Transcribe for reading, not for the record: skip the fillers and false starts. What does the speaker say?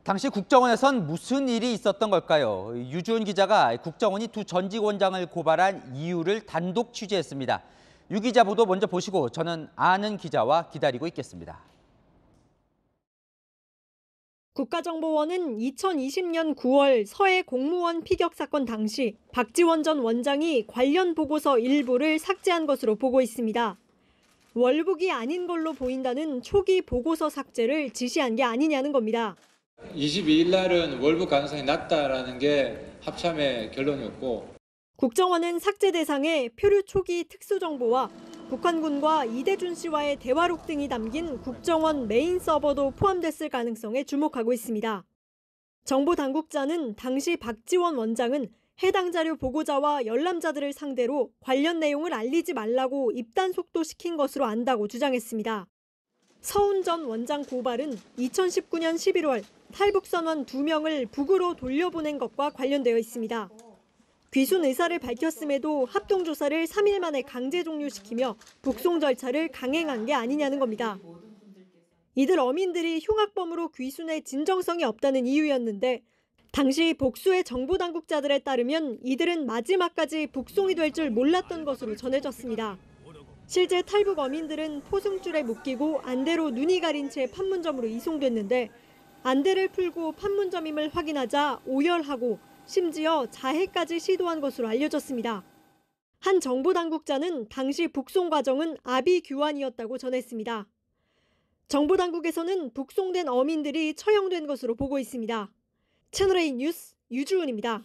당시 국정원에선 무슨 일이 있었던 걸까요? 유주은 기자가 국정원이 두 전직 원장을 고발한 이유를 단독 취재했습니다. 유 기자 보도 먼저 보시고 저는 아는 기자와 기다리고 있겠습니다. 국가정보원은 2020년 9월 서해 공무원 피격 사건 당시 박지원 전 원장이 관련 보고서 일부를 삭제한 것으로 보고 있습니다. 월북이 아닌 걸로 보인다는 초기 보고서 삭제를 지시한 게 아니냐는 겁니다. 22일 날은 월북 가능성이 낮다라는 게 합참의 결론이었고, 국정원은 삭제 대상에 표류 초기 특수정보와 북한군과 이대준 씨와의 대화록 등이 담긴 국정원 메인 서버도 포함됐을 가능성에 주목하고 있습니다. 정보 당국자는 당시 박지원 원장은 해당 자료 보고자와 열람자들을 상대로 관련 내용을 알리지 말라고 입단속도시킨 것으로 안다고 주장했습니다. 서훈 전 원장 고발은 2019년 11월 탈북선원 2명을 북으로 돌려보낸 것과 관련되어 있습니다. 귀순 의사를 밝혔음에도 합동조사를 3일 만에 강제 종료시키며 북송 절차를 강행한 게 아니냐는 겁니다. 이들 어민들이 흉악범으로 귀순해 진정성이 없다는 이유였는데 당시 복수의 정보당국자들에 따르면 이들은 마지막까지 북송이 될 줄 몰랐던 것으로 전해졌습니다. 실제 탈북 어민들은 포승줄에 묶이고 안대로 눈이 가린 채 판문점으로 이송됐는데 안대를 풀고 판문점임을 확인하자 오열하고 심지어 자해까지 시도한 것으로 알려졌습니다. 한 정보당국자는 당시 북송 과정은 아비규환이었다고 전했습니다. 정보당국에서는 북송된 어민들이 처형된 것으로 보고 있습니다. 채널A 뉴스 유주은입니다.